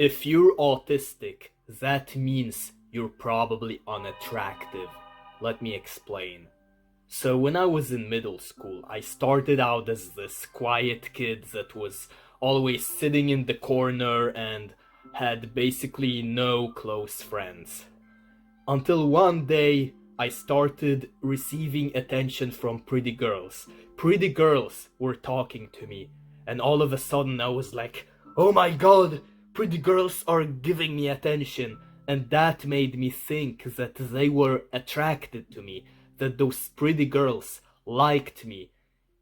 If you're autistic, that means you're probably unattractive. Let me explain. So when I was in middle school, I started out as this quiet kid that was always sitting in the corner and had basically no close friends. Until one day, I started receiving attention from pretty girls. Pretty girls were talking to me, and all of a sudden I was like, oh my god, pretty girls are giving me attention. And that made me think that they were attracted to me, that those pretty girls liked me.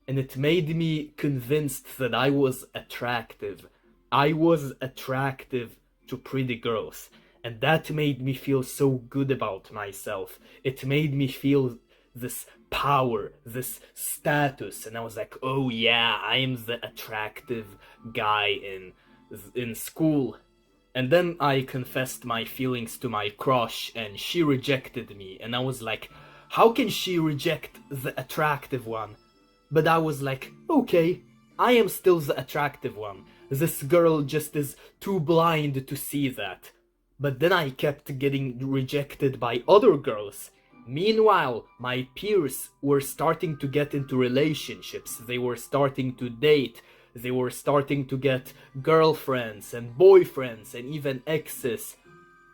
And it made me convinced that I was attractive. I was attractive to pretty girls. And that made me feel so good about myself. It made me feel this power, this status. And I was like, oh yeah, I am the attractive guy in school. And then I confessed my feelings to my crush and she rejected me. And I was like, how can she reject the attractive one? But I was like, okay, I am still the attractive one. This girl just is too blind to see that. But then I kept getting rejected by other girls. Meanwhile, my peers were starting to get into relationships. They were starting to date. They were starting to get girlfriends and boyfriends and even exes.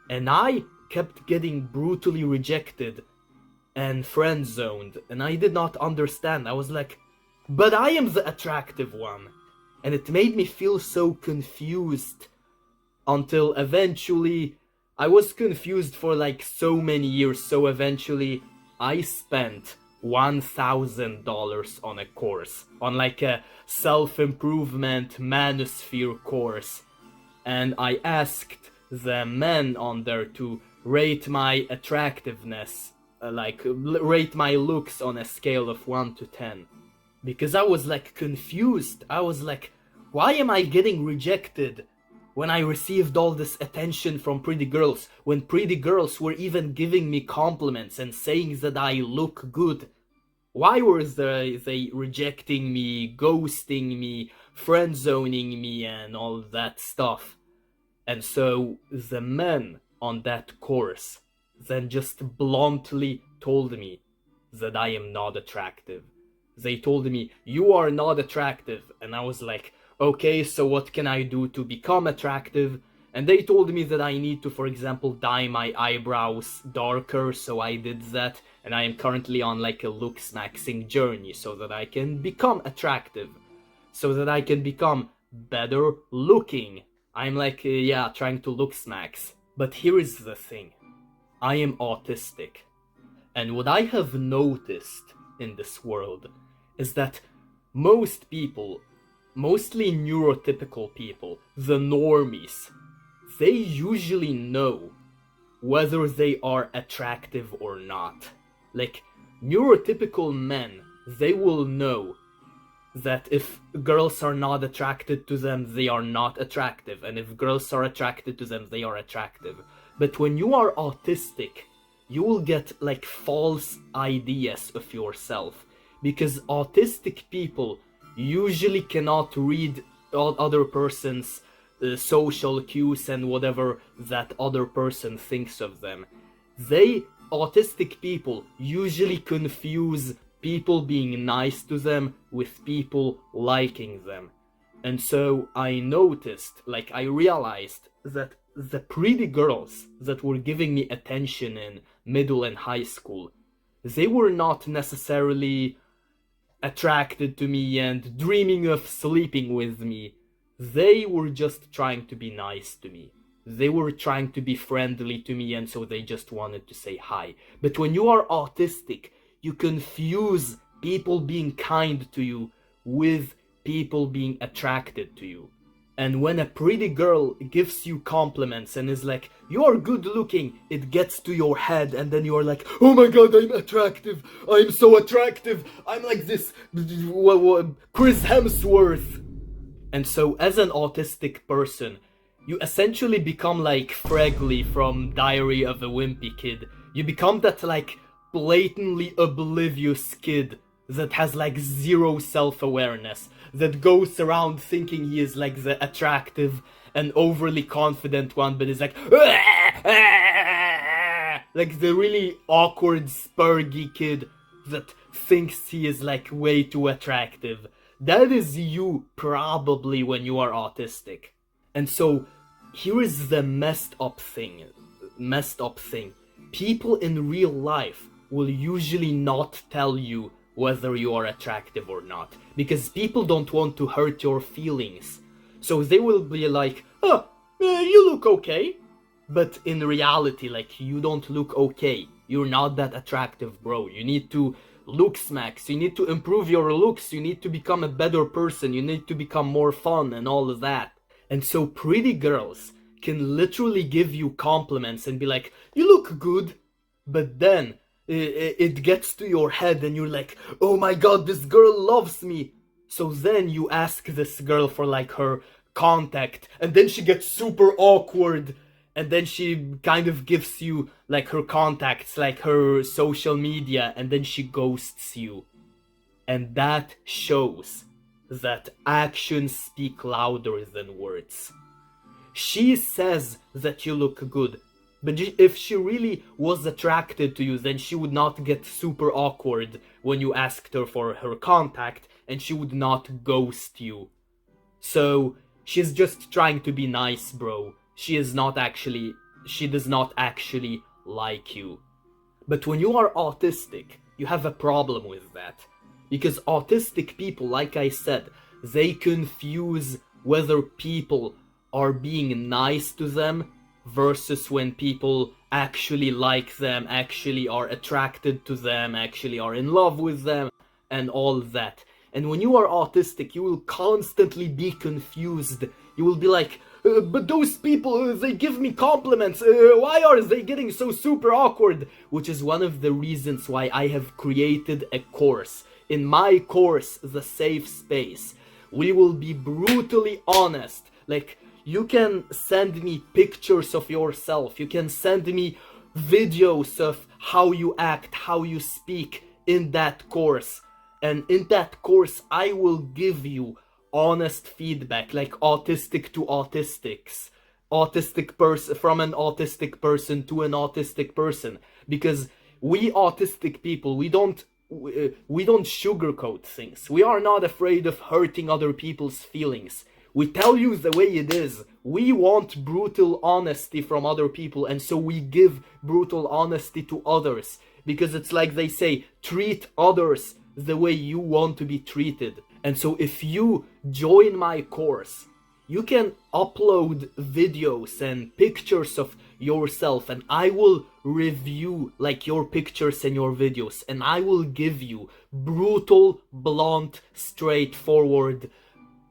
And I kept getting brutally rejected and friend-zoned. And I did not understand. I was like, but I am the attractive one. And it made me feel so confused. Until eventually, I was confused for like so many years, so eventually I spent $1,000 on a course, on like a self-improvement manosphere course, and I asked the men on there to rate my attractiveness, rate my looks on a scale of 1 to 10, because I was like confused. I was like, why am I getting rejected when I received all this attention from pretty girls, when pretty girls were even giving me compliments and saying that I look good? Why were they rejecting me, ghosting me, friend-zoning me and all that stuff? And so the men on that course then just bluntly told me that I am not attractive. They told me, you are not attractive. And I was like, okay, so what can I do to become attractive? And they told me that I need to, for example, dye my eyebrows darker, so I did that. And I am currently on like a look-maxing journey so that I can become attractive. So that I can become better looking. I'm like, trying to look-smax. But here is the thing. I am autistic. And what I have noticed in this world is that most people, mostly neurotypical people, the normies, they usually know whether they are attractive or not. Like, neurotypical men, they will know that if girls are not attracted to them, they are not attractive. And if girls are attracted to them, they are attractive. But when you are autistic, you will get like false ideas of yourself. Because autistic people usually cannot read other person's social cues and whatever that other person thinks of them. Autistic people usually confuse people being nice to them with people liking them. And so I noticed, I realized that the pretty girls that were giving me attention in middle and high school, they were not necessarily attracted to me and dreaming of sleeping with me. They were just trying to be nice to me. They were trying to be friendly to me, and so they just wanted to say hi. But when you are autistic, you confuse people being kind to you with people being attracted to you. And when a pretty girl gives you compliments and is like, you are good looking, it gets to your head, and then you are like, oh my god, I'm attractive, I'm so attractive, I'm like this Chris Hemsworth. And so as an autistic person, you essentially become like Fregley from Diary of a Wimpy Kid. You become that blatantly oblivious kid that has zero self-awareness, that goes around thinking he is the attractive an overly confident one, but is like the really awkward, spurgy kid that thinks he is like way too attractive. That is you probably when you are autistic. And so here is the messed up thing. People in real life will usually not tell you whether you are attractive or not, because people don't want to hurt your feelings. So they will be like, oh, you look okay. But in reality, like, you don't look okay. You're not that attractive, bro. You need to look smacks. You need to improve your looks. You need to become a better person. You need to become more fun and all of that. And so pretty girls can literally give you compliments and be like, you look good. But then it gets to your head and you're like, oh my god, this girl loves me. So then you ask this girl for like her contact, and then she gets super awkward, and then she kind of gives you like her contacts, like her social media, and then she ghosts you. And that shows that actions speak louder than words. She says that you look good, but if she really was attracted to you, then she would not get super awkward when you asked her for her contact, and she would not ghost you. So she's just trying to be nice, bro. She does not actually like you. But when you are autistic, you have a problem with that. Because autistic people, like I said, they confuse whether people are being nice to them versus when people actually like them, actually are attracted to them, actually are in love with them, and all that. And when you are autistic, you will constantly be confused. You will be like, but those people, they give me compliments. Why are they getting so super awkward? Which is one of the reasons why I have created a course. In my course, The Safe Space, we will be brutally honest. Like, you can send me pictures of yourself. You can send me videos of how you act, how you speak in that course. And in that course, I will give you honest feedback, like autistic to autistics. Autistic person, from an autistic person to an autistic person. Because we autistic people, we don't sugarcoat things. We are not afraid of hurting other people's feelings. We tell you the way it is. We want brutal honesty from other people, and so we give brutal honesty to others. Because it's like they say, treat others the way you want to be treated. And so if you join my course, you can upload videos and pictures of yourself, and I will review like your pictures and your videos, and I will give you brutal, blunt, straightforward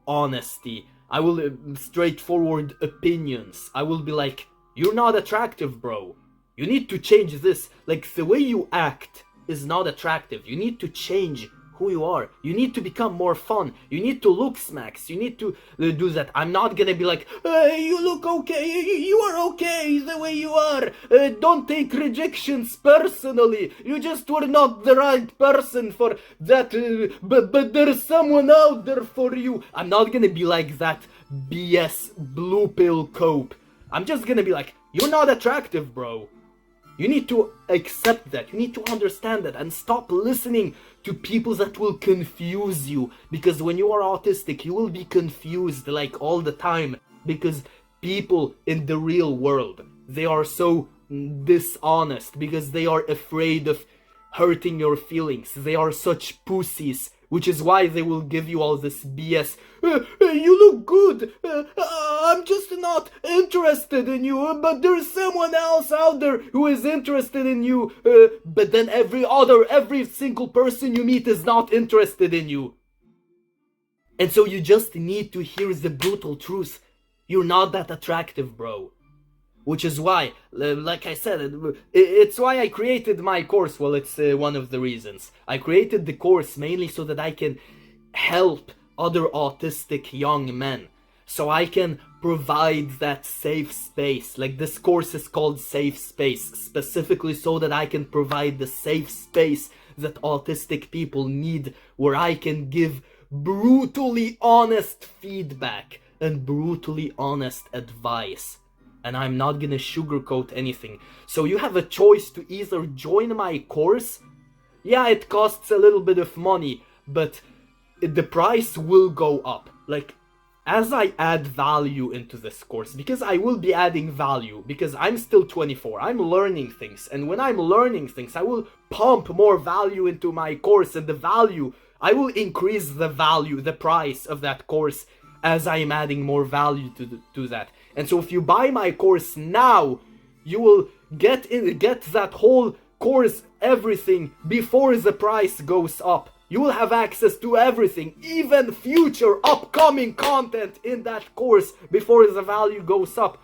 honesty. I will straightforward opinions. I will be like, you're not attractive, bro. You need to change this. Like, the way you act is not attractive. You need to change who you are. You need to become more fun. You need to look smacks. You need to do that. I'm not gonna be like, you look okay. You are okay the way you are. Don't take rejections personally. You just were not the right person for that. But there's someone out there for you. I'm not gonna be like that BS blue pill cope. I'm just gonna be like, you're not attractive, bro. You need to accept that. You need to understand that and stop listening to people that will confuse you. Because when you are autistic, you will be confused like all the time. Because people in the real world, they are so dishonest because they are afraid of hurting your feelings. They are such pussies. Which is why they will give you all this BS. You look good. I'm just not interested in you. But there's someone else out there who is interested in you. But then every single person you meet is not interested in you. And so you just need to hear the brutal truth. You're not that attractive, bro. Which is why, like I said, it's why I created my course. Well, it's one of the reasons. I created the course mainly so that I can help other autistic young men. So I can provide that safe space. Like, this course is called Safe Space, specifically so that I can provide the safe space that autistic people need, where I can give brutally honest feedback. and brutally honest advice. And I'm not gonna sugarcoat anything. So you have a choice to either join my course. Yeah, it costs a little bit of money, but the price will go up. Like, as I add value into this course, because I will be adding value, because I'm still 24, I'm learning things, and when I'm learning things, I will pump more value into my course, and the value, I will increase the value, the price of that course as I'm adding more value to that. And so if you buy my course now, you will get that whole course, everything, before the price goes up. You will have access to everything, even future upcoming content in that course before the value goes up.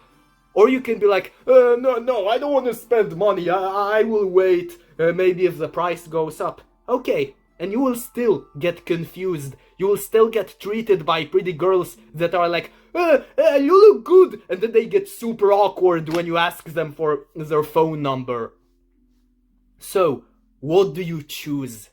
Or you can be like, no, I don't want to spend money, I will wait, maybe if the price goes up. Okay, and you will still get confused. You will still get treated by pretty girls that are like, you look good, and then they get super awkward when you ask them for their phone number. So, what do you choose?